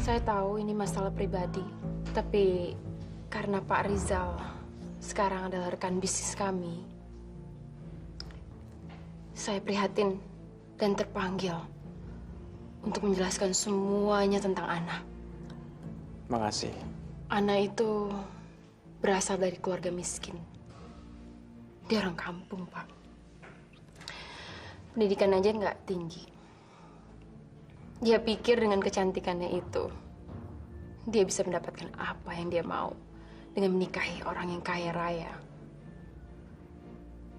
Saya tahu ini masalah pribadi, tapi karena Pak Rizal sekarang adalah rekan bisnis kami, saya prihatin dan terpanggil untuk menjelaskan semuanya tentang Ana. Makasih. Ana itu berasal dari keluarga miskin. Dia orang kampung, Pak. Pendidikan aja nggak tinggi. Dia pikir dengan kecantikannya itu, dia bisa mendapatkan apa yang dia mau dengan menikahi orang yang kaya raya.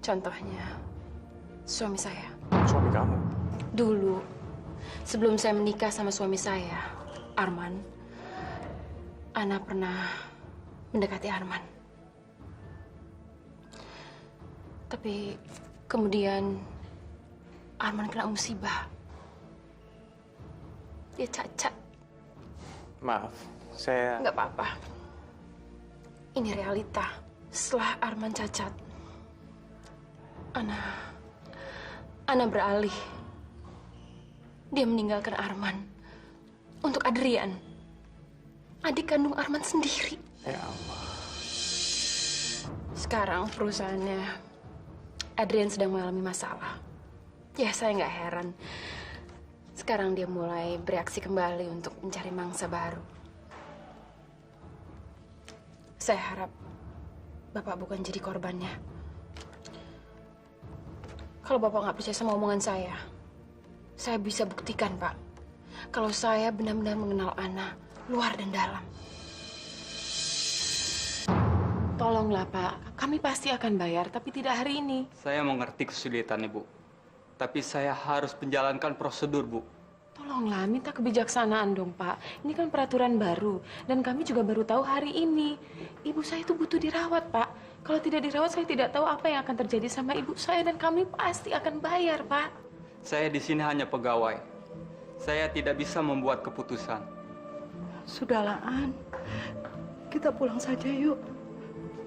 Contohnya, suami saya. Suami kamu? Dulu, sebelum saya menikah sama suami saya, Arman, Ana pernah mendekati Arman. Tapi kemudian Arman kena musibah. Dia cacat. Maaf, saya... Nggak apa-apa. Ini realita. Setelah Arman cacat, Ana beralih. Dia meninggalkan Arman untuk Adrian, adik kandung Arman sendiri. Ya Allah. Sekarang perusahaannya Adrian sedang mengalami masalah. Ya, saya nggak heran. Sekarang dia mulai bereaksi kembali untuk mencari mangsa baru. Saya harap Bapak bukan jadi korbannya. Kalau Bapak nggak percaya sama omongan saya bisa buktikan, Pak. Kalau saya benar-benar mengenal Ana, luar dan dalam. Tolonglah, Pak. Kami pasti akan bayar, tapi tidak hari ini. Saya mengerti kesulitan Ibu. Tapi saya harus menjalankan prosedur, Bu. Tolonglah, minta kebijaksanaan dong, Pak. Ini kan peraturan baru, dan kami juga baru tahu hari ini. Ibu saya itu butuh dirawat, Pak. Kalau tidak dirawat, saya tidak tahu apa yang akan terjadi sama ibu saya, dan kami pasti akan bayar, Pak. Saya di sini hanya pegawai. Saya tidak bisa membuat keputusan. Sudahlah, An. Kita pulang saja yuk.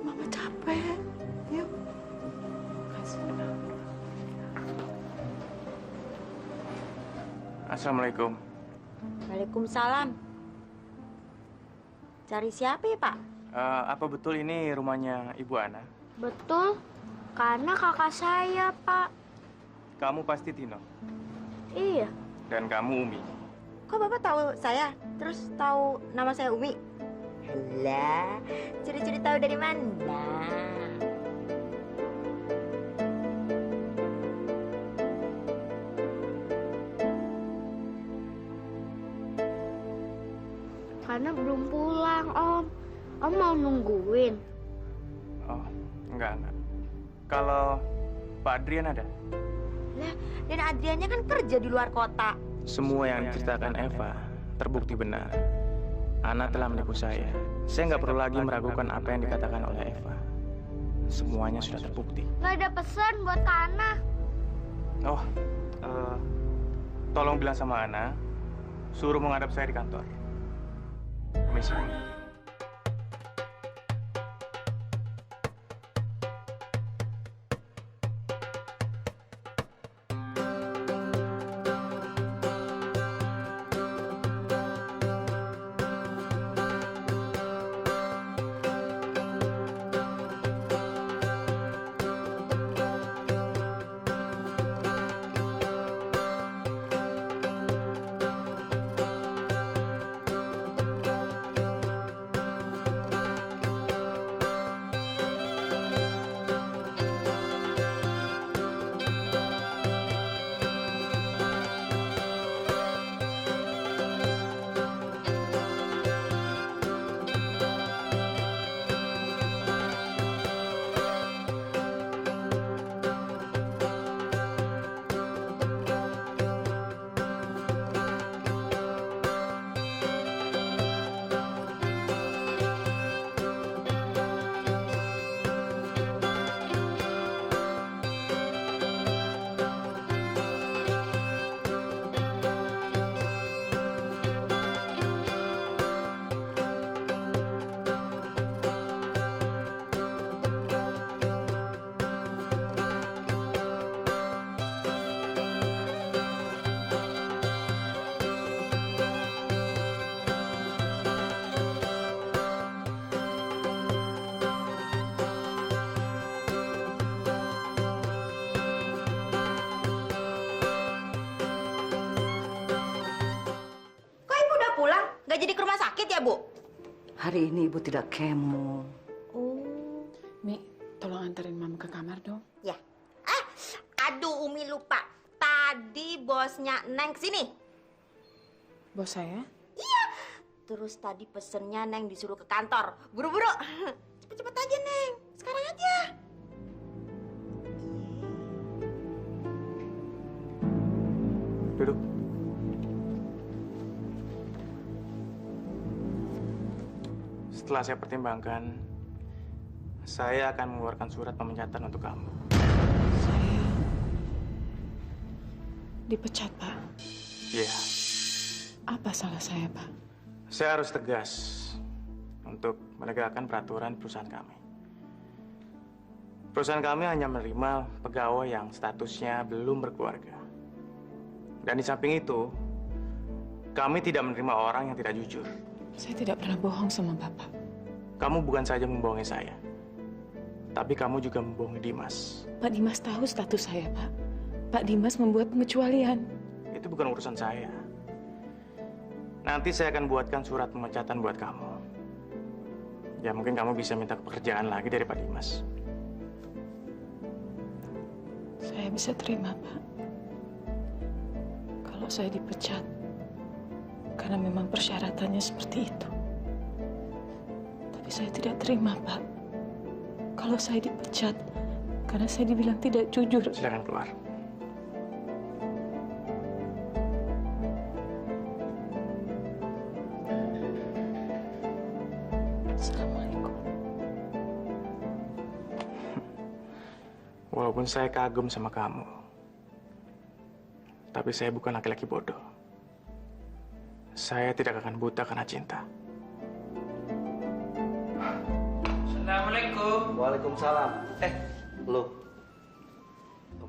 Mama capek. Yuk. Assalamualaikum. Waalaikumsalam. Cari siapa ya, Pak? Apa betul ini rumahnya Ibu Ana? Betul, karena kakak saya, Pak. Kamu pasti Tino. Iya. Dan kamu Umi. Kok Bapak tahu saya? Terus tahu nama saya Umi? Lah, curi-curi tahu dari mana? Karena belum pulang, Om. Om mau nungguin. Oh, enggak. Kalau Pak Adrian ada? Lah, dan Adriannya kan kerja di luar kota. Semua yang diceritakan Eva terbukti benar. Ana telah menipu saya. Saya nggak perlu lagi meragukan apa yang dikatakan oleh Eva. Semuanya sudah terbukti. Nggak ada pesan buat Kak Ana. Oh, tolong bilang sama Ana, suruh menghadap saya di kantor. Permisi. Nggak jadi ke rumah sakit ya, Bu? Hari ini ibu tidak kemo. Oh. Mi, tolong anterin mama ke kamar dong. Ya. Aduh, Umi lupa. Tadi bosnya Neng kesini. Bos saya? Terus tadi pesennya Neng disuruh ke kantor. Buru-buru. Cepet-cepet aja, Neng. Sekarang aja. Duduk. Setelah saya pertimbangkan, saya akan mengeluarkan surat pemecatan untuk kamu. Saya dipecat, Pak. Iya, Apa salah saya, Pak? saya harus tegas untuk menegakkan peraturan perusahaan kami. Perusahaan kami hanya menerima pegawai yang statusnya belum berkeluarga. Dan di samping itu, kami tidak menerima orang yang tidak jujur. Saya tidak pernah bohong sama Bapak. Kamu bukan saja membohongi saya, tapi kamu juga membohongi Dimas. Pak Dimas tahu status saya, Pak. Pak Dimas membuat pengecualian. Itu bukan urusan saya. Nanti saya akan buatkan surat pemecatan buat kamu. Ya mungkin kamu bisa minta pekerjaan lagi dari Pak Dimas. Saya bisa terima, Pak. Kalau saya dipecat, karena memang persyaratannya seperti itu. Tapi saya tidak terima, Pak. Kalau saya dipecat, karena saya dibilang tidak jujur. Silakan keluar. Assalamualaikum. Walaupun saya kagum sama kamu, tapi saya bukan laki-laki bodoh. Saya tidak akan buta karena cinta. Assalamualaikum. Waalaikumsalam. Lu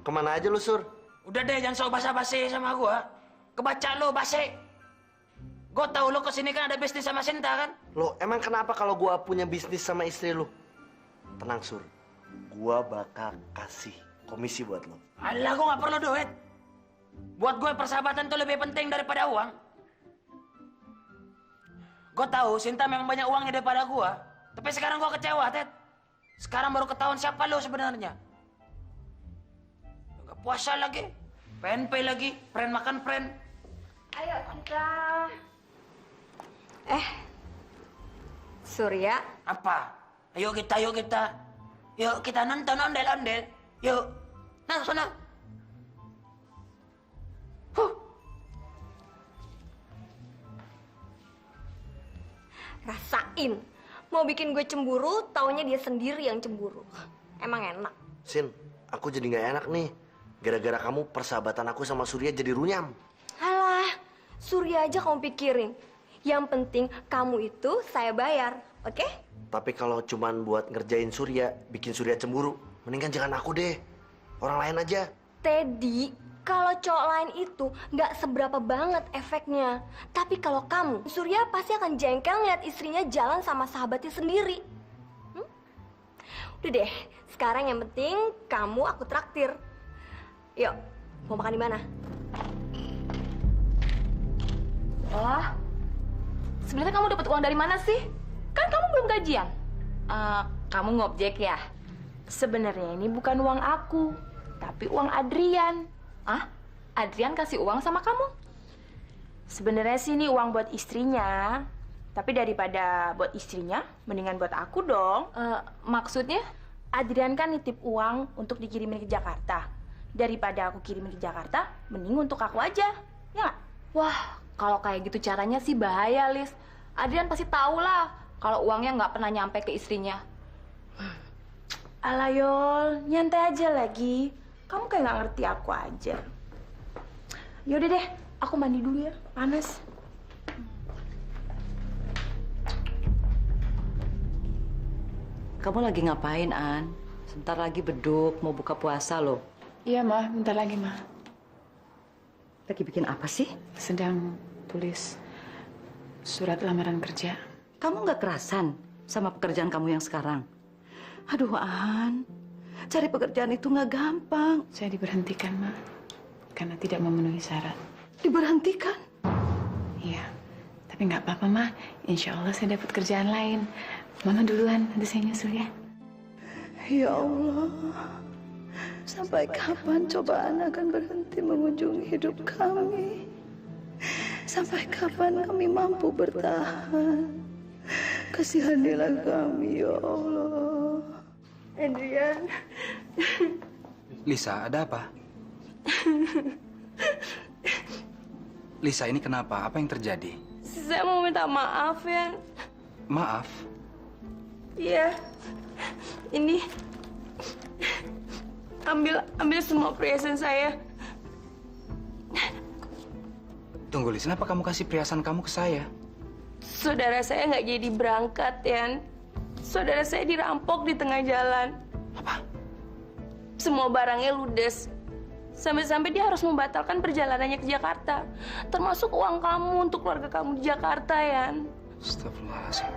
kemana aja lu, Sur? Udah deh, jangan sok basa-basi sama gua. Kebaca lo basi. Gua tahu lo kesini kan ada bisnis sama Sinta kan? Lo emang kenapa kalau gua punya bisnis sama istri lu? Tenang, Sur. Gua bakal kasih komisi buat lo. Alah, gua nggak perlu duit. Buat gue persahabatan tuh lebih penting daripada uang. Gue tahu Sinta memang banyak uangnya daripada gua. Tapi sekarang gua kecewa, Ted. Sekarang baru ketahuan siapa lo sebenarnya. Gak puasa lagi, PNP lagi, friend makan friend. Ayo kita. Surya. Apa? Ayo kita, yuk kita. Yuk kita nonton ondel-ondel. Yuk. Nah, sana. Rasain. Mau bikin gue cemburu, taunya dia sendiri yang cemburu. Emang enak. Sin, aku jadi nggak enak nih. Gara-gara kamu persahabatan aku sama Surya jadi runyam. Alah, Surya aja kamu pikirin. Yang penting kamu itu saya bayar, oke? Tapi kalau cuman buat ngerjain Surya, bikin Surya cemburu, mendingan jangan aku deh. Orang lain aja. Teddy, kalau cowok lain itu nggak seberapa banget efeknya. Tapi kalau kamu, Surya pasti akan jengkel ngeliat istrinya jalan sama sahabatnya sendiri. Udah deh, sekarang yang penting kamu aku traktir. Yuk, mau makan di mana? Oh, sebenarnya kamu dapat uang dari mana sih? Kan kamu belum gajian. Kamu ngobjek ya? Sebenarnya ini bukan uang aku, tapi uang Adrian. Adrian kasih uang sama kamu? Sebenarnya sih ini uang buat istrinya. Tapi daripada buat istrinya, mendingan buat aku dong. Maksudnya? Adrian kan nitip uang untuk dikirimin ke Jakarta. Daripada aku kirimin ke Jakarta, mending untuk aku aja. Ya nggak? Wah, kalau kayak gitu caranya sih bahaya, Lis. Adrian pasti tahu lah kalau uangnya nggak pernah nyampe ke istrinya. Alah, Yol, nyantai aja lagi. Kamu kayak nggak ngerti aku aja. Yaudah deh, aku mandi dulu ya, panas. Kamu lagi ngapain, An? Sebentar lagi beduk, mau buka puasa loh. Iya, Ma. Bentar lagi, Ma. Lagi bikin apa sih? Sedang tulis surat lamaran kerja. Kamu nggak kerasan sama pekerjaan kamu yang sekarang? Aduh, An. Cari pekerjaan itu nggak gampang. Saya diberhentikan, Ma. Karena tidak memenuhi syarat. Diberhentikan? Iya. Tapi Tapi nggak apa-apa, Ma. Insya Allah saya dapat kerjaan lain. Mama duluan, nanti saya nyusul ya. Ya Allah, sampai kapan cobaan akan berhenti mengunjungi hidup kami? Sampai kapan kami mampu bertahan? Kasihanilah kami, ya Allah. Adrian. Lisa, ada apa? Lisa, ini kenapa? Apa yang terjadi? Saya mau minta maaf, Yan. Maaf. Iya. Ini ambil semua perhiasan saya. Tunggu, Lisa, kenapa kamu kasih perhiasan kamu ke saya? Saudara saya nggak jadi berangkat, Yan. Saudara saya dirampok di tengah jalan. Apa? Semua barangnya ludes. Sampai-sampai dia harus membatalkan perjalanannya ke Jakarta. Termasuk uang kamu untuk keluarga kamu di Jakarta, Yan. Astagfirullahaladzim.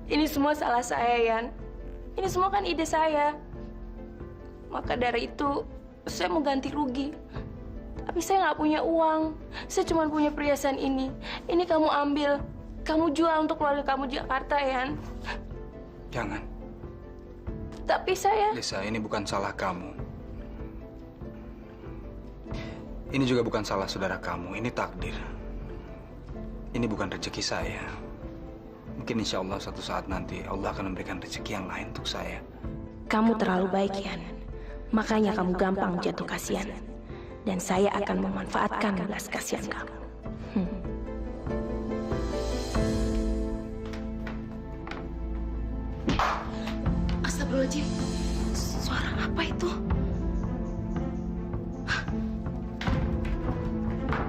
Ini semua salah saya, Yan. Ini semua kan ide saya. Maka dari itu, saya mau ganti rugi. Tapi saya nggak punya uang. Saya cuma punya perhiasan ini. Ini kamu ambil. Kamu jual untuk keluarga kamu di Jakarta, Yan. Jangan. Tapi saya... Lisa, ini bukan salah kamu. Ini juga bukan salah saudara kamu. Ini takdir. Ini bukan rezeki saya. Mungkin insya Allah suatu saat nanti Allah akan memberikan rezeki yang lain untuk saya. Kamu terlalu baik, Yan. Makanya kamu gampang jatuh kasihan. Dan saya akan memanfaatkan belas kasihan kamu. Astagfirullahaladzim. Suara apa itu?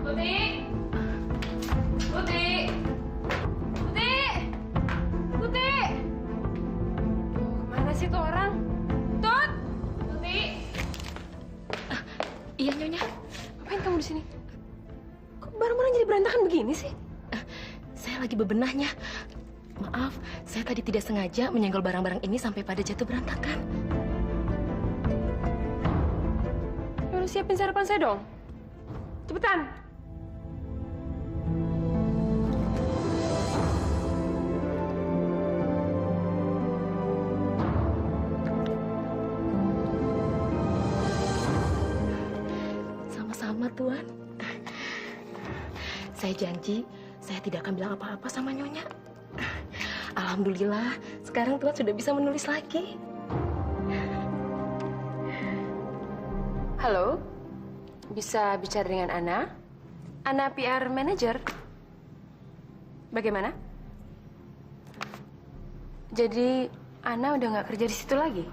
Putih! Putih! Putih! Putih! Kemana sih tuh orang? Tut! Putih! Iya, Nyonya. Ngapain kamu di sini? Kok barang-barang jadi berantakan begini sih? Saya lagi bebenahnya. Maaf, saya tadi tidak sengaja menyenggol barang-barang ini sampai pada jatuh berantakan. Yaudah, siapin sarapan saya dong. Cepetan. Sama-sama, Tuan. Saya janji, saya tidak akan bilang apa-apa sama Nyonya. Alhamdulillah, sekarang Tuan sudah bisa menulis lagi. Halo, bisa bicara dengan Ana? Ana PR Manager. Bagaimana? Jadi, Ana udah nggak kerja di situ lagi?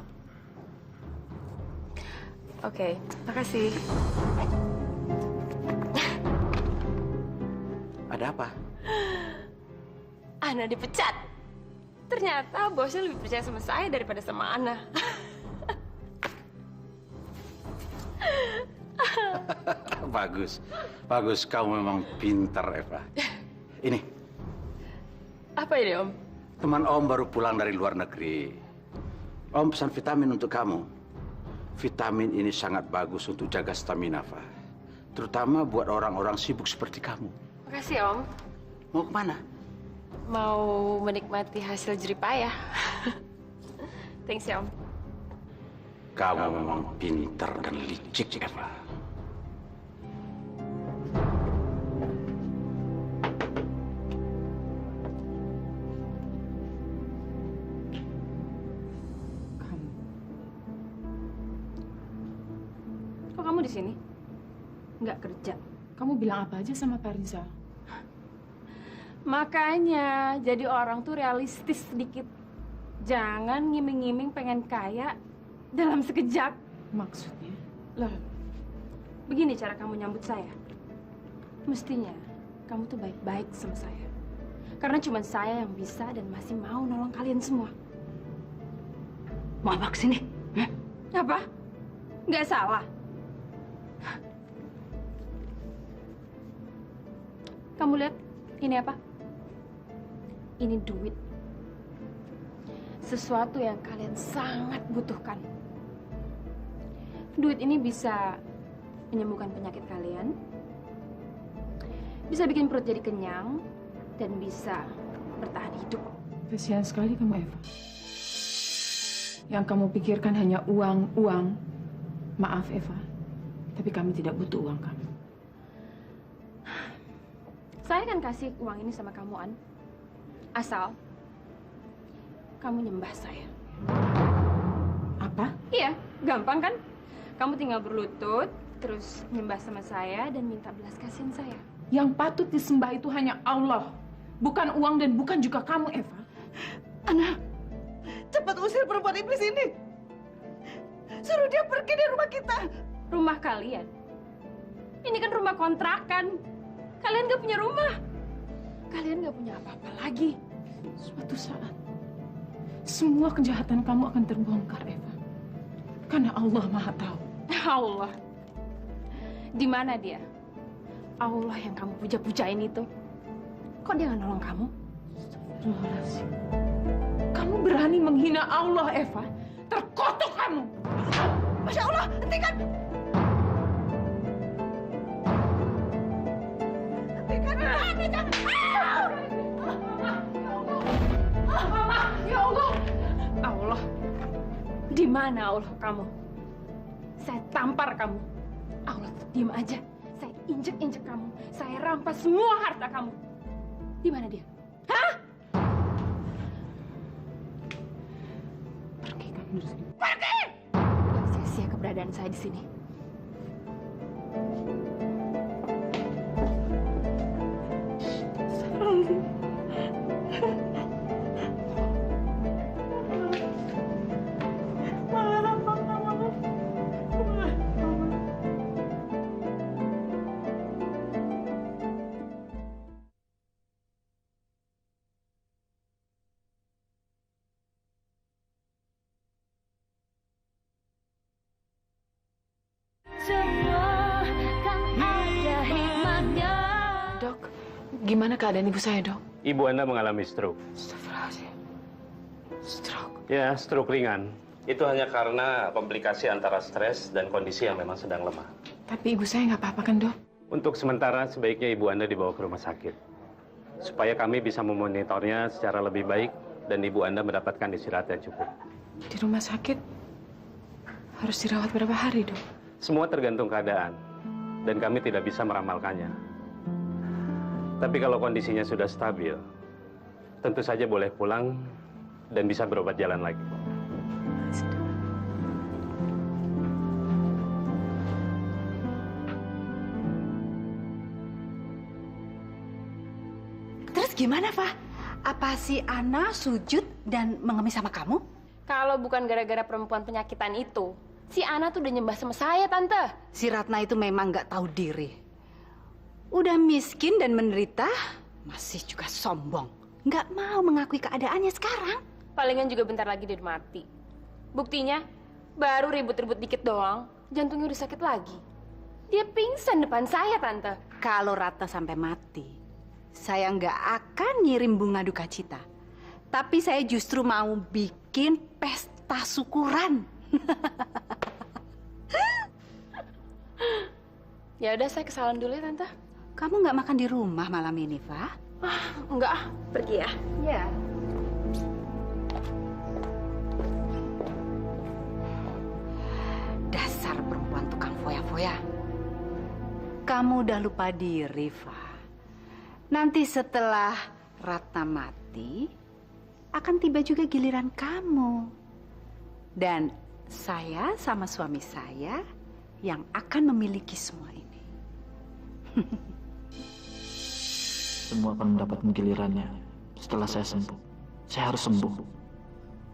Oke, makasih. Ada apa? Ana dipecat. Ternyata bosnya lebih percaya sama saya daripada sama Ana. Bagus, bagus. Kamu memang pintar, Eva. Ini, Apa ini, Om? teman Om baru pulang dari luar negeri. Om pesan vitamin untuk kamu. Vitamin ini sangat bagus untuk jaga stamina, Eva. Terutama buat orang-orang sibuk seperti kamu. Makasih, Om. Mau kemana? Mau menikmati hasil jeripayah. Thanks ya, Om. Kamu memang pintar dan licik, Eva. Kok kamu di sini? Nggak kerja. Kamu bilang apa aja sama Pak Rizal? Makanya jadi orang tuh realistis sedikit. Jangan ngiming-ngiming pengen kaya dalam sekejap. Maksudnya? Loh, begini cara kamu nyambut saya. Mestinya kamu tuh baik-baik sama saya. Karena cuma saya yang bisa dan masih mau nolong kalian semua. Mau apa kesini? Apa? Nggak salah. Kamu lihat, ini apa? Ini duit. Sesuatu yang kalian sangat butuhkan. Duit ini bisa menyembuhkan penyakit kalian, Bisa bikin perut jadi kenyang dan bisa bertahan hidup. Kasihan sekali kamu, Eva. Yang kamu pikirkan hanya uang, uang. Maaf, Eva. Tapi kami tidak butuh uang kamu. Saya akan kasih uang ini sama kamu, An. Asal kamu nyembah saya. Apa? Iya, gampang kan? Kamu tinggal berlutut, terus nyembah sama saya dan minta belas kasihan saya. Yang patut disembah itu hanya Allah. Bukan uang dan bukan juga kamu, Eva. Ana, cepat usir perempuan iblis ini. Suruh dia pergi dari rumah kita. Rumah kalian? Ini kan rumah kontrakan. Kalian gak punya rumah. Kalian gak punya apa-apa lagi. Suatu saat, semua kejahatan kamu akan terbongkar, Eva. Karena Allah Maha Tahu. Allah. Di mana dia? Allah yang kamu puja-pujain itu. Kok dia nggak nolong kamu? Astagfirullahaladzim. Kamu berani menghina Allah, Eva. Terkutuk kamu. Masya Allah, hentikan. Hentikan. Hentikan. Ya Allah. Allah. Di mana Allah kamu? Saya tampar kamu. Allah, diam aja. Saya injek-injek kamu. Saya rampas semua harta kamu. Di mana dia? Hah? Pergi kamu dari sini. Pergi! Sia-sia keberadaan saya di sini. Dok, gimana keadaan ibu saya, Dok? Ibu Anda mengalami stroke. Astagfirullahaladzim. Stroke. Ya, stroke ringan. Itu hanya karena komplikasi antara stres dan kondisi yang memang sedang lemah. Tapi ibu saya nggak apa-apa kan, Dok? Untuk sementara, sebaiknya Ibu Anda dibawa ke rumah sakit. Supaya kami bisa memonitornya secara lebih baik dan Ibu Anda mendapatkan istirahat yang cukup. Di rumah sakit harus dirawat berapa hari, Dok? Semua tergantung keadaan, dan kami tidak bisa meramalkannya. Tapi kalau kondisinya sudah stabil, tentu saja boleh pulang dan bisa berobat jalan lagi. Terus gimana, Fah? Apa si Ana sujud dan mengemis sama kamu? Kalau bukan gara-gara perempuan penyakitan itu, si Ana tuh udah nyembah sama saya, Tante. Si Ratna itu memang nggak tahu diri. Udah miskin dan menderita, masih juga sombong. Nggak mau mengakui keadaannya sekarang. Palingan juga bentar lagi dia udah mati. Buktinya, baru ribut-ribut dikit doang, jantungnya udah sakit lagi. Dia pingsan depan saya, Tante. Kalau Ratna sampai mati, saya nggak akan ngirim bunga duka cita. Tapi saya justru mau bikin pesta syukuran. Ya udah, saya ke salon dulu ya, Tante. Kamu nggak makan di rumah malam ini, Fah? Enggak, pergi ya. Ya. Dasar perempuan tukang foya-foya. Kamu udah lupa diri, Fah. Nanti setelah Ratna mati, akan tiba juga giliran kamu. Dan saya sama suami saya yang akan memiliki semua ini. Semua akan mendapat gilirannya setelah saya sembuh. Saya harus sembuh.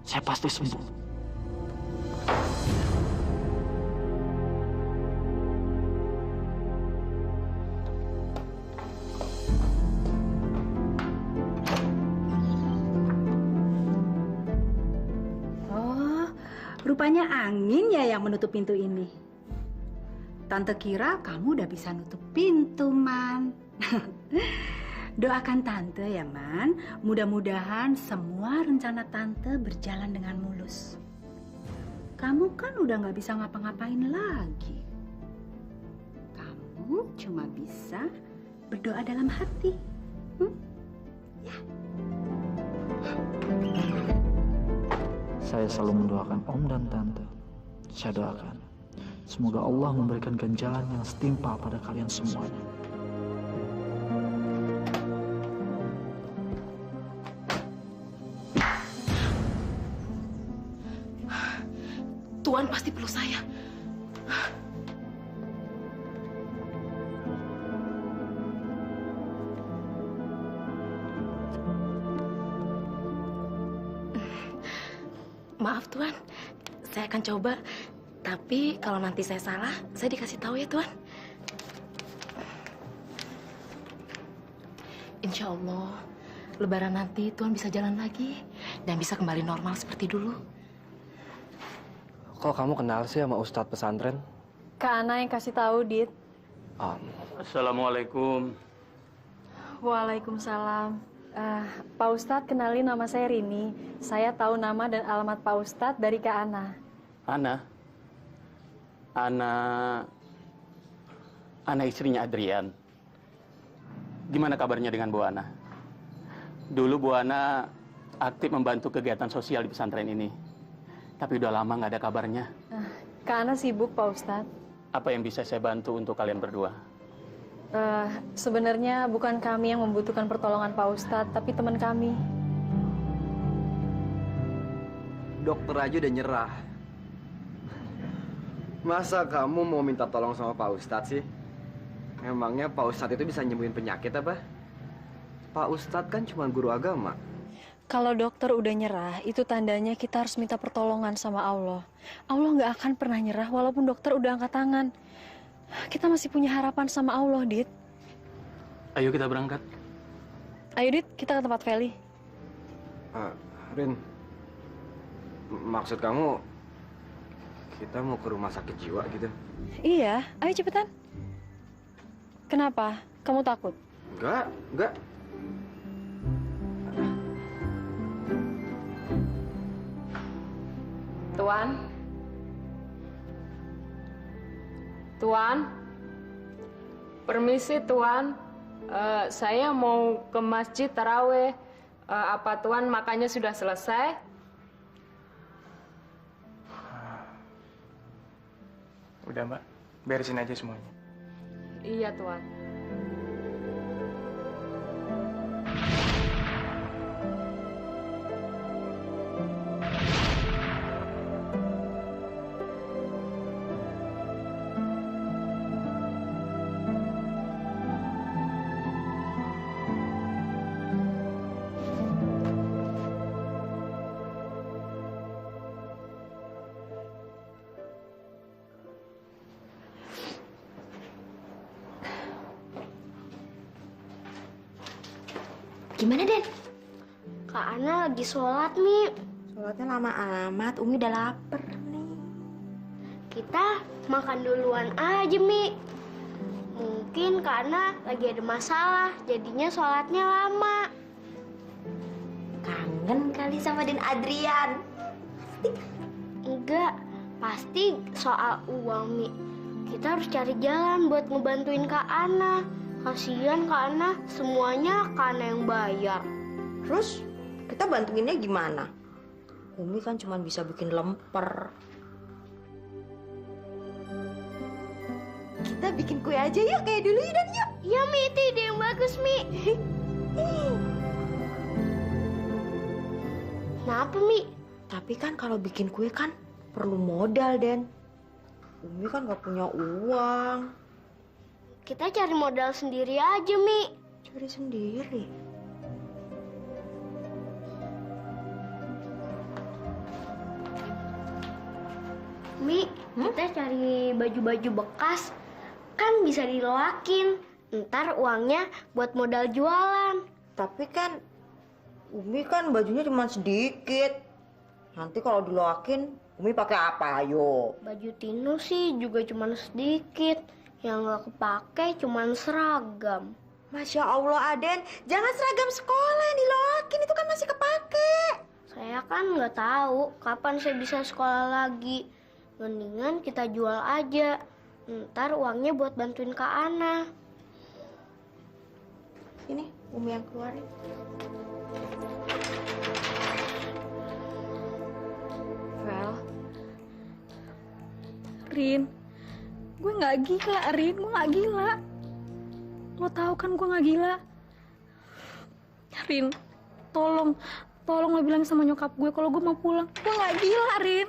Saya pasti sembuh. Oh, rupanya angin ya yang menutup pintu ini. Tante kira kamu udah bisa nutup pintu, Man. Doakan Tante ya, Man. Mudah-mudahan semua rencana Tante berjalan dengan mulus. Kamu kan udah nggak bisa ngapa-ngapain lagi. Kamu cuma bisa berdoa dalam hati. Saya selalu mendoakan Om dan Tante. Saya doakan, semoga Allah memberikan ganjalan yang setimpal pada kalian semuanya. Tuan pasti perlu saya. Maaf Tuan, saya akan coba. Tapi kalau nanti saya salah, saya dikasih tahu ya Tuan. Insya Allah, Lebaran nanti Tuan bisa jalan lagi dan bisa kembali normal seperti dulu. Kok kamu kenal sih sama Ustadz pesantren? Kak Ana yang kasih tahu, Dit. Assalamualaikum. Waalaikumsalam. Pak Ustadz, kenalin nama saya Rini. Saya tahu nama dan alamat Pak Ustadz dari Kak Ana. Ana istrinya Adrian. Gimana kabarnya dengan Bu Ana? Dulu Bu Ana aktif membantu kegiatan sosial di pesantren ini. Tapi udah lama nggak ada kabarnya. Kak Ana sibuk, Pak Ustadz. Apa yang bisa saya bantu untuk kalian berdua? Sebenarnya bukan kami yang membutuhkan pertolongan Pak Ustadz, tapi teman kami. Dokter aja udah nyerah. Masa kamu mau minta tolong sama Pak Ustadz sih? Emangnya Pak Ustadz itu bisa nyembuhin penyakit apa? Pak Ustadz kan cuma guru agama. Kalau dokter udah nyerah, itu tandanya kita harus minta pertolongan sama Allah. Allah nggak akan pernah nyerah walaupun dokter udah angkat tangan. Kita masih punya harapan sama Allah, Dit. Ayo kita berangkat. Ayo, Dit, kita ke tempat Feli. Rin, maksud kamu kita mau ke rumah sakit jiwa gitu? Iya, ayo cepetan. Kenapa? Kamu takut? Enggak. Tuan, permisi Tuan, saya mau ke masjid taraweh. Apa Tuan makannya sudah selesai? Udah Mbak, beresin aja semuanya. Iya Tuan. Gimana, Den? Kak Ana lagi sholat, Mi. Sholatnya lama amat, Umi udah lapar nih. Kita makan duluan aja, Mi. Mungkin Kak Ana lagi ada masalah, jadinya sholatnya lama. Kangen kali sama Den Adrian. Enggak, pasti soal uang, Mi. Kita harus cari jalan buat ngebantuin Kak Ana. Kasihan Kak Ana, semuanya Kak Ana yang bayar. Terus kita bantuinnya gimana? Umi kan cuma bisa bikin lemper. Kita bikin kue aja yuk, kayak dulu ya, Dan, yuk. Iya, Mi, itu ide yang bagus, Mi. Kenapa, Mi? Tapi kan kalau bikin kue kan perlu modal, Den. Umi kan gak punya uang. Kita cari modal sendiri aja, Mi. Cari sendiri? Mi, kita cari baju-baju bekas. Kan bisa diloakin. Ntar uangnya buat modal jualan. Tapi kan Umi kan bajunya cuma sedikit. Nanti kalau diloakin, Umi pakai apa, ayo? Baju Tino sih juga cuma sedikit. Yang nggak kepake cuma seragam. Masya Allah, Aden. Jangan seragam sekolah yang diloakin, itu kan masih kepake. Saya kan nggak tahu kapan saya bisa sekolah lagi. Mendingan kita jual aja. Ntar uangnya buat bantuin Kak Ana. Ini Umi yang keluarin. Vel, Rin, gue nggak gila, Rin, gue nggak gila. Lo tahu kan gue nggak gila. Rin, tolong lo bilang sama nyokap gue kalau gue mau pulang. Gue nggak gila, Rin.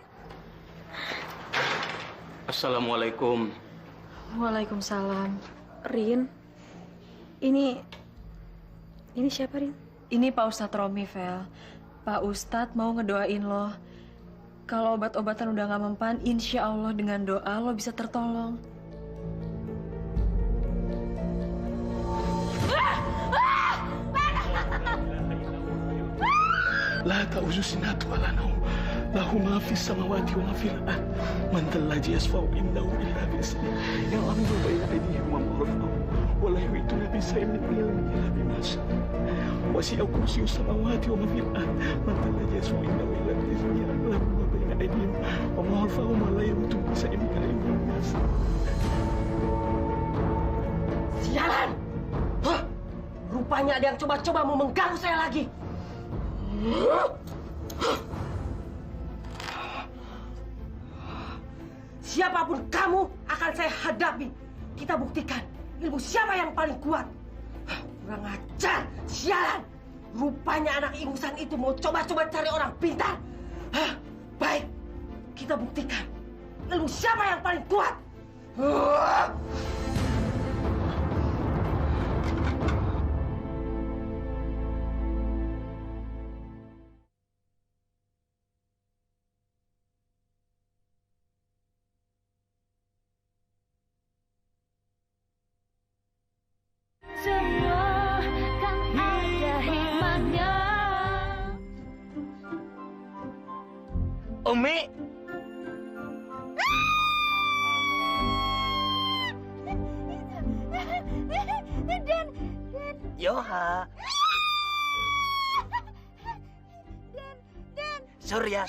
Assalamualaikum. Waalaikumsalam. Rin, ini siapa, Rin? Ini Pak Ustadz Romi, Vel. Pak Ustadz mau ngedoain lo. Kalau obat-obatan udah nggak mempan, insya Allah dengan doa lo bisa tertolong. لا تأوز سنات ولا نوم له ما في السماوات وما في الأرض من ذا الذي يشفع عنده إلا بإذنه يعلم ما بين أيديهم وما خلفهم ولا يحيطون بشيء من علمه إلا بما شاء وسع كرسيه السماوات وما في الأرض من ذا الذي يشفع عنده إلا بإذنه يعلم ما بين أيديهم وما خلفهم ولا يحيطون بشيء من علمه إلا بما شاء. Sialan! Hah? Rupanya ada yang coba-coba mau mengganggu saya lagi. Siapapun kamu akan saya hadapi. Kita buktikan ilmu siapa yang paling kuat. Kurang ajar, sialan. Rupanya anak ingusan itu mau coba-coba cari orang pintar. Baik, kita buktikan ilmu siapa yang paling kuat. Semua kan ada hikmahnya. Umi. Dan Yoha. Surya.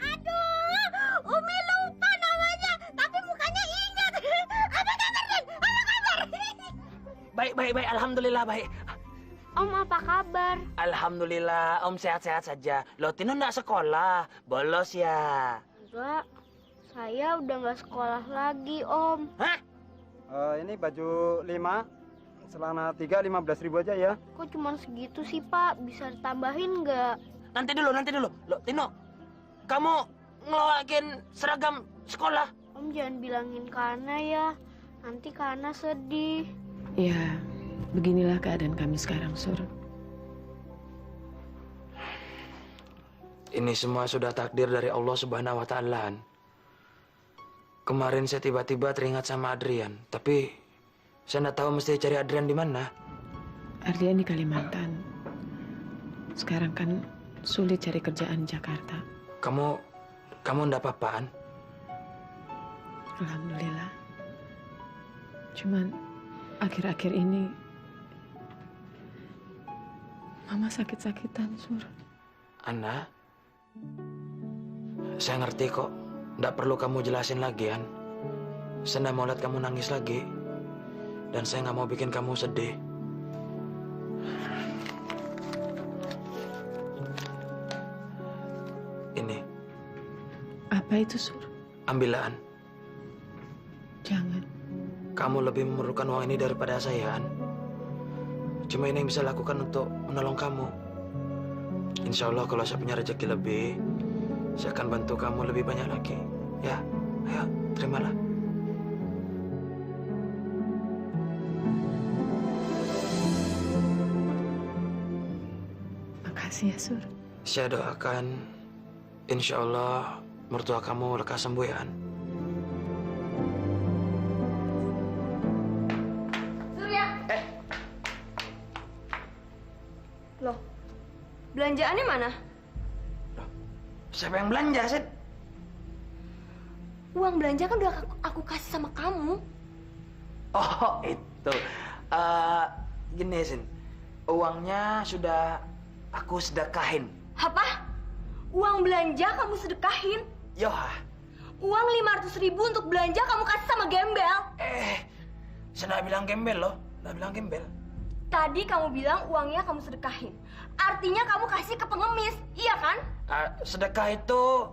aduh, Umi lupa namanya, tapi mukanya ingat. Apa kabar, Dan? Apa kabar? Baik. Alhamdulillah baik. Om, apa kabar? Alhamdulillah, Om sehat-sehat saja. Lo Tino nggak sekolah, bolos ya? Enggak, saya udah nggak sekolah lagi, Om. Hah? Ini baju 5, celana 3, 15.000 aja ya. Kok cuma segitu sih, Pak? Bisa ditambahin nggak? Nanti dulu. Lo Tino, kamu ngeluarin seragam sekolah? Om jangan bilangin Kana ya, nanti Kana sedih. Ya, beginilah keadaan kami sekarang, Sur. Ini semua sudah takdir dari Allah Subhanahu wa Ta'ala. Kemarin saya tiba-tiba teringat sama Adrian, tapi saya nggak tahu mesti cari Adrian di mana. Adrian di Kalimantan. Sekarang kan sulit cari kerjaan di Jakarta. Kamu nggak apa-apaan? Alhamdulillah. Cuman akhir-akhir ini Mama sakit-sakitan, Sur. Ana, saya ngerti kok. Nggak perlu kamu jelasin lagi, An. Saya nggak mau lihat kamu nangis lagi. Dan saya nggak mau bikin kamu sedih. Ini. Apa itu, Sur? Ambillah, An. Jangan. Kamu lebih memerlukan uang ini daripada saya, An. Cuma ini yang bisa lakukan untuk menolong kamu. Insya Allah kalau saya punya rezeki lebih, saya akan bantu kamu lebih banyak lagi. Ya, ayo, terimalah. Makasih ya, Sur. Saya doakan, insya Allah mertua kamu lekas sembuh ya, An. Surya. Loh, belanjaannya mana? Siapa yang belanja, Sid? Uang belanja kan udah aku kasih sama kamu. Oh, itu. Gini, Sin. Uangnya sudah aku sedekahin. Apa? Uang belanja kamu sedekahin? Yoha. Uang 500.000 untuk belanja kamu kasih sama gembel. Saya nggak bilang gembel loh. Nggak bilang gembel. Tadi kamu bilang uangnya kamu sedekahin. Artinya kamu kasih ke pengemis, iya kan? Sedekah itu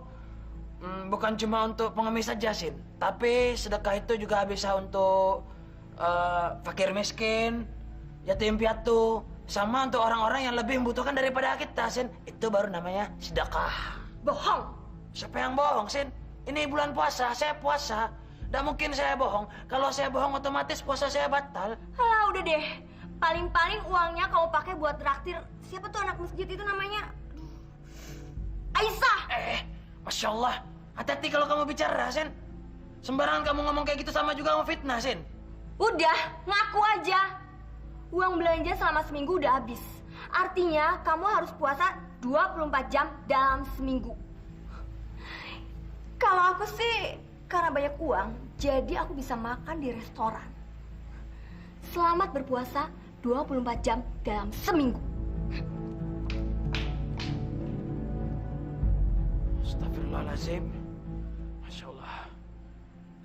bukan cuma untuk pengemis saja, Sin. Tapi sedekah itu juga bisa untuk fakir miskin, yatim piatu, sama untuk orang-orang yang lebih membutuhkan daripada kita, Sin. Itu baru namanya sedekah. Bohong. Siapa yang bohong, Sin? Ini bulan puasa, saya puasa. Nggak mungkin saya bohong. Kalau saya bohong, otomatis puasa saya batal. Alah, udah deh. Paling-paling uangnya kamu pakai buat traktir. Siapa tuh anak masjid itu namanya? Aisyah. Masya Allah. Hati-hati kalau kamu bicara, Sin. Sembarangan kamu ngomong kayak gitu sama juga kamu fitnah, Sin. Udah, ngaku aja. Uang belanja selama seminggu udah habis. Artinya kamu harus puasa 24 jam dalam seminggu. Kalau aku sih, karena banyak uang, jadi aku bisa makan di restoran. Selamat berpuasa 24 jam dalam seminggu. Astagfirullahaladzim. Masya Allah.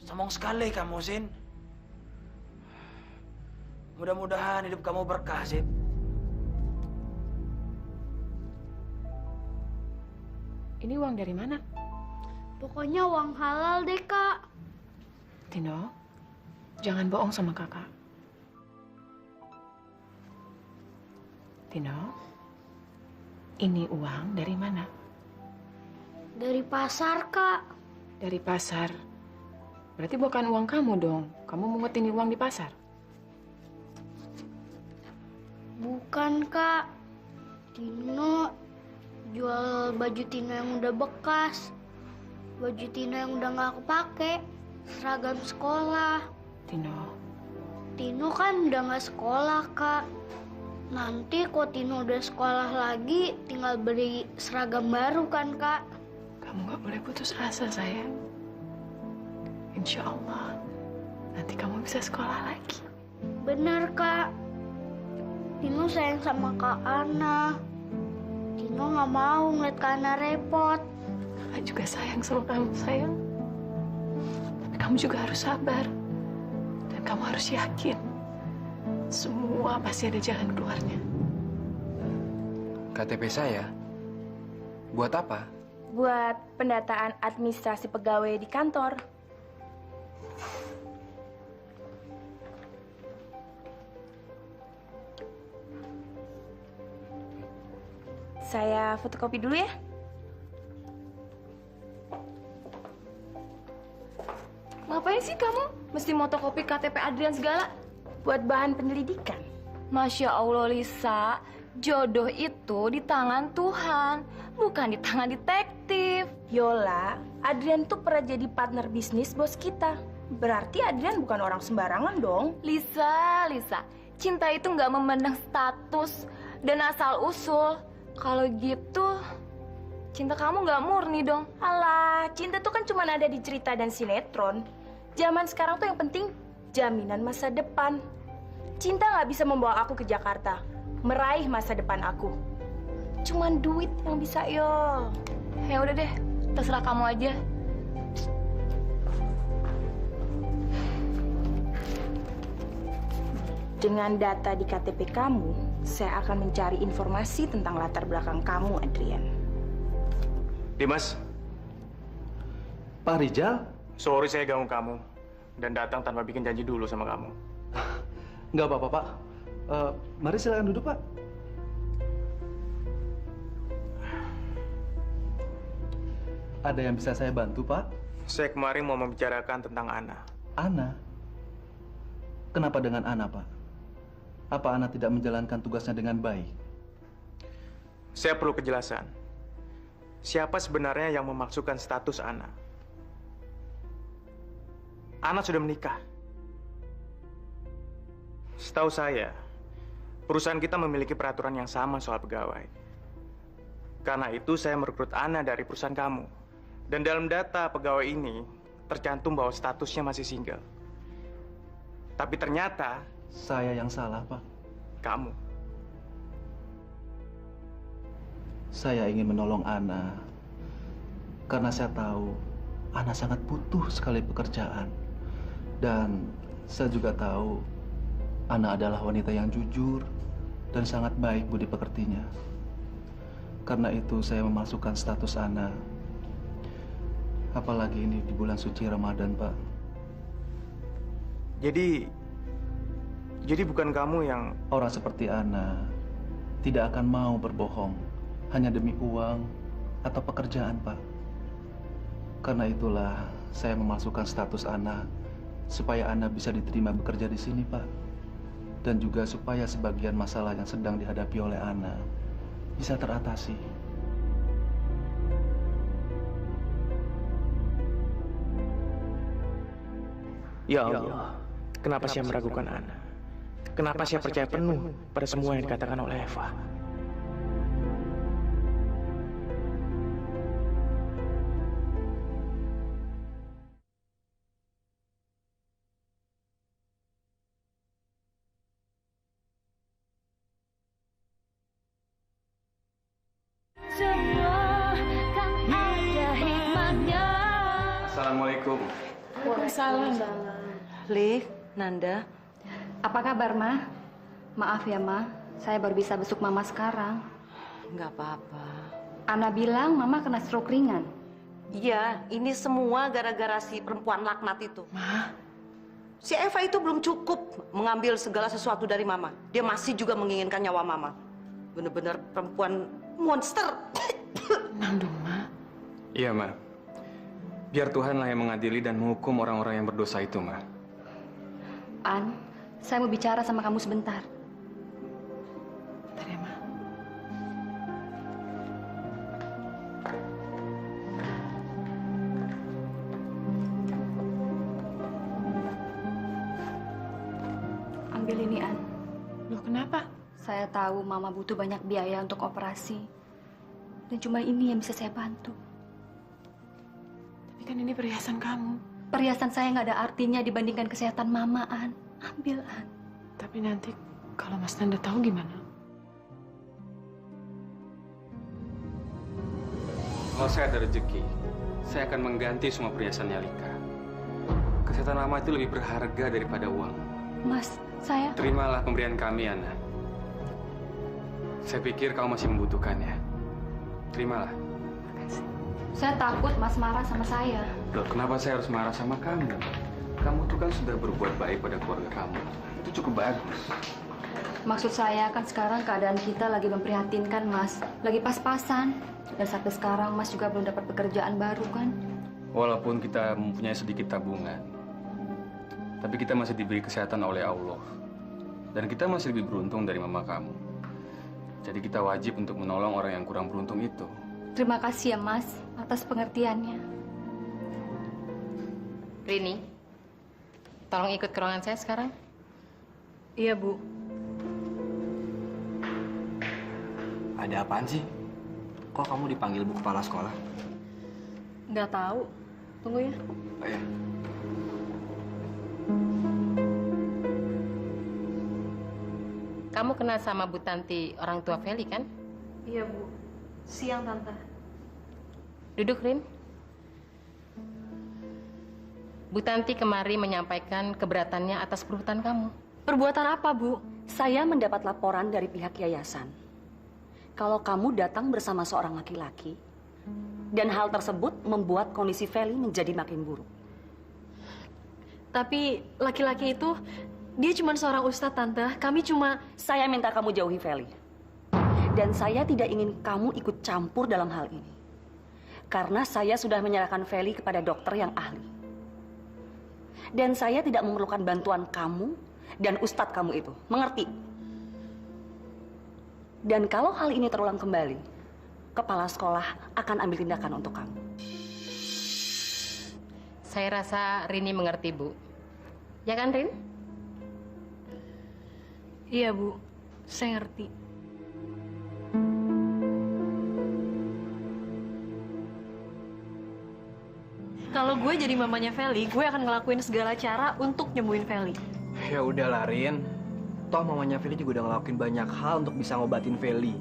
Sombong sekali kamu, Sin. Mudah-mudahan hidup kamu berkah, Sin. Ini uang dari mana? Pokoknya uang halal deh, Kak. Tino, jangan bohong sama kakak. Tino, ini uang dari mana? Dari pasar, Kak. Dari pasar? Berarti bukan uang kamu dong. Kamu mungut ini uang di pasar? Bukan, Kak. Tino jual baju Tino yang udah bekas. Baju Tino yang udah nggak aku pakai. Seragam sekolah. Tino kan udah nggak sekolah, Kak. Nanti kok Tino udah sekolah lagi, tinggal beli seragam baru kan, Kak? Kamu nggak boleh putus asa, sayang. Insya Allah, nanti kamu bisa sekolah lagi. Bener, Kak. Tino sayang sama Kak Ana. Tino nggak mau ngeliat Kak Ana repot. Kakak juga sayang sama kamu, sayang. Tapi kamu juga harus sabar. Dan kamu harus yakin. Semua pasti ada jalan keluarnya. KTP saya? Buat apa? Buat pendataan administrasi pegawai di kantor. Saya fotokopi dulu ya. Ngapain sih kamu mesti fotokopi KTP Adrian segala? Buat bahan penyelidikan. Masya Allah, Lisa. Jodoh itu di tangan Tuhan, bukan di tangan detektif. Yola, Adrian tuh pernah jadi partner bisnis bos kita. Berarti Adrian bukan orang sembarangan dong. Lisa, cinta itu nggak memandang status dan asal-usul. Kalau gitu, cinta kamu nggak murni dong. Alah, cinta tuh kan cuma ada di cerita dan sinetron. Zaman sekarang tuh yang penting jaminan masa depan. Cinta nggak bisa membawa aku ke Jakarta, meraih masa depan aku. Cuman duit yang bisa, yo. Ya udah deh, terserah kamu aja. Dengan data di KTP kamu, saya akan mencari informasi tentang latar belakang kamu, Adrian. Dimas. Pak Rijal? Sorry saya ganggu kamu. Dan datang tanpa bikin janji dulu sama kamu. Nggak apa-apa, Pak. Mari silakan duduk, Pak. Ada yang bisa saya bantu, Pak? Saya kemarin mau membicarakan tentang Ana. Ana? Kenapa dengan Ana, Pak? Apa Ana tidak menjalankan tugasnya dengan baik? Saya perlu kejelasan. Siapa sebenarnya yang memasukkan status Ana? Ana sudah menikah. Setahu saya, perusahaan kita memiliki peraturan yang sama soal pegawai. Karena itu saya merekrut Ana dari perusahaan kamu. Dan dalam data pegawai ini, tercantum bahwa statusnya masih single. Tapi ternyata... Saya yang salah, Pak. Kamu. Saya ingin menolong Ana. Karena saya tahu Ana sangat butuh sekali pekerjaan. Dan saya juga tahu Ana adalah wanita yang jujur dan sangat baik budi pekertinya. Karena itu saya memasukkan status Ana. Apalagi ini di bulan suci Ramadan, Pak. Jadi bukan kamu yang... Orang seperti Ana tidak akan mau berbohong hanya demi uang atau pekerjaan, Pak. Karena itulah saya memasukkan status Ana supaya Ana bisa diterima bekerja di sini, Pak. Dan juga supaya sebagian masalah yang sedang dihadapi oleh Ana bisa teratasi. Ya Allah, kenapa saya meragukan Ana? Kenapa saya percaya penuh pada semua yang dikatakan oleh Eva? Assalamualaikum. Waalaikumsalam. Lik, Nanda. Apa kabar, Ma? Maaf ya, Ma. Saya baru bisa besuk Mama sekarang. Nggak apa-apa. Ana bilang Mama kena stroke ringan. Iya, ini semua gara-gara si perempuan laknat itu. Ma? Si Eva itu belum cukup mengambil segala sesuatu dari Mama. Dia masih juga menginginkan nyawa Mama. Bener-bener perempuan monster. Nandung, Ma. Iya, Ma. Biar Tuhanlah yang mengadili dan menghukum orang-orang yang berdosa itu, Ma. An, saya mau bicara sama kamu sebentar. Bentar ya, Ma. Ambil ini, An. Loh, kenapa? Saya tahu Mama butuh banyak biaya untuk operasi. Dan cuma ini yang bisa saya bantu. Tapi kan ini perhiasan kamu. Perhiasan saya nggak ada artinya dibandingkan kesehatan Mama, An. Ambil, An. Tapi nanti kalau Mas Nanda tahu gimana? Kalau saya ada rezeki, saya akan mengganti semua perhiasannya Lika. Kesehatan Mama itu lebih berharga daripada uang. Mas, saya... Terimalah pemberian kami, Ana. Saya pikir kamu masih membutuhkannya. Terimalah. Saya takut Mas marah sama saya. Loh, kenapa saya harus marah sama kamu? Kamu tuh kan sudah berbuat baik pada keluarga kamu. Itu cukup bagus. Maksud saya kan sekarang keadaan kita lagi memprihatinkan, Mas. Lagi pas-pasan. Dan sampai sekarang Mas juga belum dapat pekerjaan baru kan? Walaupun kita mempunyai sedikit tabungan, tapi kita masih diberi kesehatan oleh Allah. Dan kita masih lebih beruntung dari mama kamu. Jadi kita wajib untuk menolong orang yang kurang beruntung itu. Terima kasih ya, Mas, atas pengertiannya. Rini, tolong ikut ke ruangan saya sekarang. Iya, Bu. Ada apaan sih? Kok kamu dipanggil Bu Kepala Sekolah? Nggak tahu. Tunggu ya. Oh ya. Kamu kenal sama Bu Tanti, orang tua Feli kan? Iya, Bu. Siang, Tante. Duduk, Rin. Bu Tanti kemari menyampaikan keberatannya atas perbuatan kamu. Perbuatan apa, Bu? Saya mendapat laporan dari pihak yayasan. Kalau kamu datang bersama seorang laki-laki, dan hal tersebut membuat kondisi Feli menjadi makin buruk. Tapi laki-laki itu, dia cuma seorang ustadz, Tante. Kami cuma... Saya minta kamu jauhi Feli. Dan saya tidak ingin kamu ikut campur dalam hal ini. Karena saya sudah menyerahkan Feli kepada dokter yang ahli. Dan saya tidak memerlukan bantuan kamu dan ustadz kamu itu. Mengerti? Dan kalau hal ini terulang kembali, kepala sekolah akan ambil tindakan untuk kamu. Saya rasa Rini mengerti, Bu. Ya kan, Rin? Iya, Bu. Saya ngerti. Kalau gue jadi mamanya Feli, gue akan ngelakuin segala cara untuk nyembuhin Feli. Ya udah lah, Rin. Toh mamanya Feli juga udah ngelakuin banyak hal untuk bisa ngobatin Feli.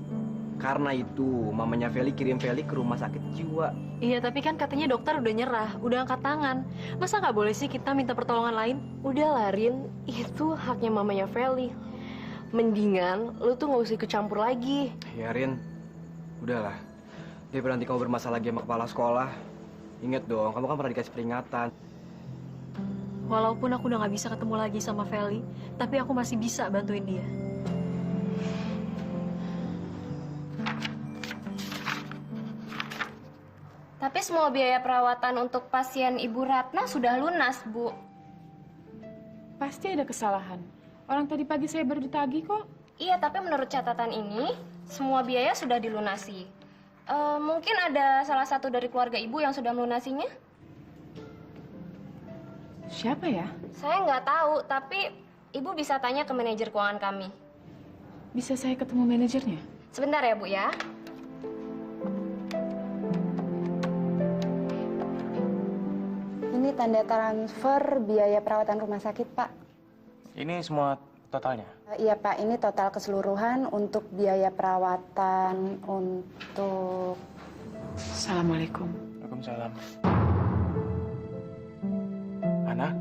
Karena itu, mamanya Feli kirim Feli ke rumah sakit jiwa. Iya, tapi kan katanya dokter udah nyerah, udah angkat tangan. Masa nggak boleh sih kita minta pertolongan lain? Udah, Rin, itu haknya mamanya Feli. Mendingan lu tuh nggak usah ikut campur lagi. Ya, Rin. Udahlah. Daripada nanti kamu bermasalah lagi sama kepala sekolah. Ingat dong, kamu kan pernah dikasih peringatan. Walaupun aku udah nggak bisa ketemu lagi sama Feli, tapi aku masih bisa bantuin dia. Tapi semua biaya perawatan untuk pasien Ibu Ratna sudah lunas, Bu. Pasti ada kesalahan. Orang tadi pagi saya baru ditagih kok. Iya, tapi menurut catatan ini, semua biaya sudah dilunasi. Mungkin ada salah satu dari keluarga Ibu yang sudah melunasinya? Siapa ya? Saya nggak tahu, tapi Ibu bisa tanya ke manajer keuangan kami. Bisa saya ketemu manajernya? Sebentar ya, Bu ya. Ini tanda transfer biaya perawatan rumah sakit, Pak. Ini semua totalnya? Iya, Pak. Ini total keseluruhan untuk biaya perawatan untuk... Assalamualaikum. Waalaikumsalam. Ana?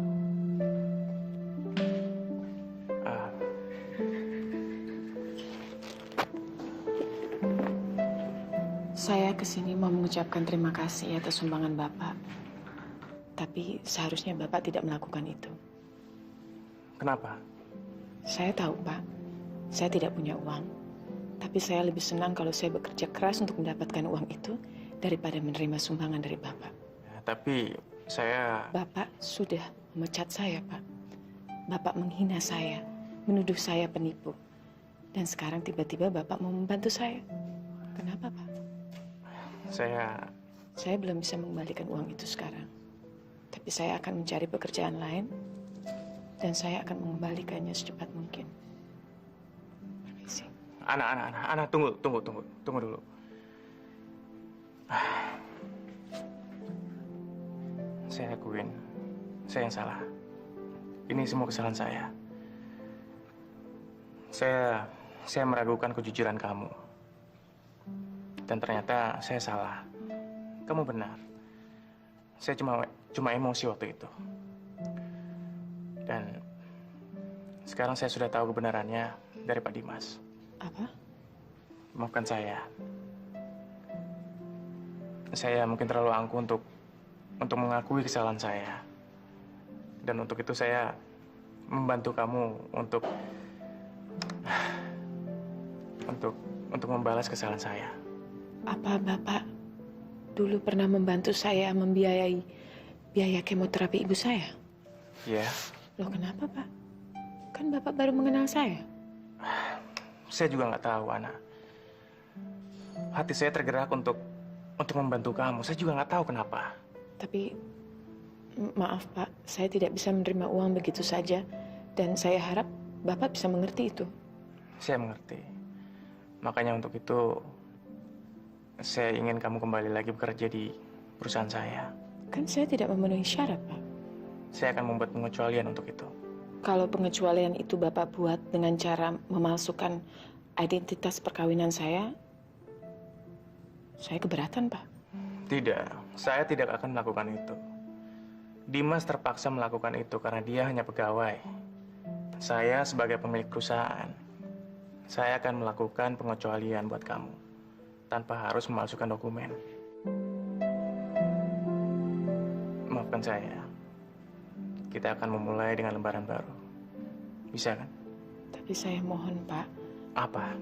Saya kesini mau mengucapkan terima kasih atas sumbangan Bapak. Tapi seharusnya Bapak tidak melakukan itu. Kenapa? Saya tahu, Pak. Saya tidak punya uang. Tapi saya lebih senang kalau saya bekerja keras untuk mendapatkan uang itu daripada menerima sumbangan dari Bapak. Ya, tapi saya... Bapak sudah memecat saya, Pak. Bapak menghina saya, menuduh saya penipu. Dan sekarang tiba-tiba Bapak mau membantu saya. Kenapa, Pak? Saya belum bisa mengembalikan uang itu sekarang. Tapi saya akan mencari pekerjaan lain dan saya akan mengembalikannya secepat mungkin. Permisi. Ana, tunggu dulu. Saya akuin, saya yang salah. Ini semua kesalahan saya. Saya meragukan kejujuran kamu. Dan ternyata saya salah. Kamu benar. Saya cuma emosi waktu itu. Dan sekarang saya sudah tahu kebenarannya dari Pak Dimas. Apa? Maafkan saya. Saya mungkin terlalu angkuh untuk mengakui kesalahan saya. Dan untuk itu saya membantu kamu untuk membalas kesalahan saya. Apa Bapak dulu pernah membantu saya membiayai biaya kemoterapi ibu saya? Iya. Loh kenapa, Pak? Kan Bapak baru mengenal saya. Saya juga nggak tahu, Ana. Hati saya tergerak untuk membantu kamu. Saya juga nggak tahu kenapa. Tapi, maaf Pak, saya tidak bisa menerima uang begitu saja. Dan saya harap Bapak bisa mengerti itu. Saya mengerti. Makanya untuk itu, saya ingin kamu kembali lagi bekerja di perusahaan saya. Kan saya tidak memenuhi syarat, Pak. Saya akan membuat pengecualian untuk itu. Kalau pengecualian itu Bapak buat dengan cara memalsukan identitas perkawinan saya keberatan, Pak. Tidak, saya tidak akan melakukan itu. Dimas terpaksa melakukan itu karena dia hanya pegawai. Saya sebagai pemilik perusahaan, saya akan melakukan pengecualian buat kamu tanpa harus memalsukan dokumen. Maafkan saya. Kita akan memulai dengan lembaran baru. Bisa kan? Tapi saya mohon, Pak. Apa?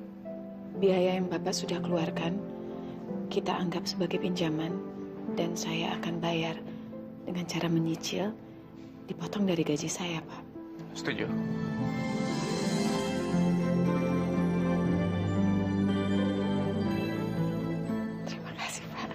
Biaya yang Bapak sudah keluarkan, kita anggap sebagai pinjaman. Dan saya akan bayar dengan cara menyicil, dipotong dari gaji saya, Pak. Setuju. Terima kasih, Pak.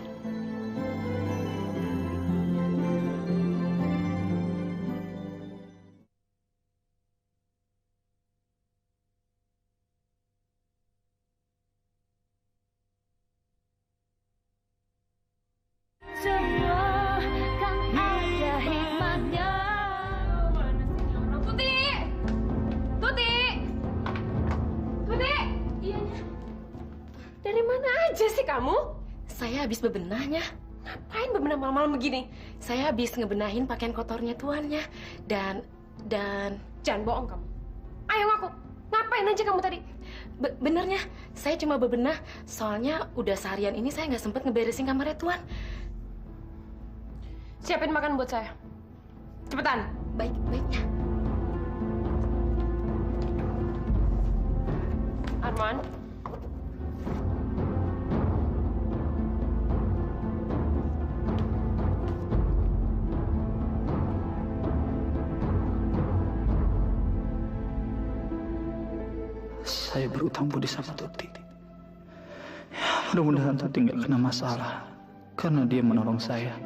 Semua kan ada hikmahnya. Putih! Kemana aja sih kamu? Saya habis bebenahnya. Ngapain bebenah malam-malam begini? Saya habis ngebenahin pakaian kotornya tuannya. Dan jangan bohong kamu. Ayo ngaku. Ngapain aja kamu tadi? Benernya, saya cuma bebenah. Soalnya udah seharian ini saya nggak sempet ngeberesin kamarnya tuan. Siapin makan buat saya. Cepetan. Baiknya. Arman. Saya berutang budi sama Tuti. Mudah-mudahan Tuti nggak kena masalah karena dia menolong saya.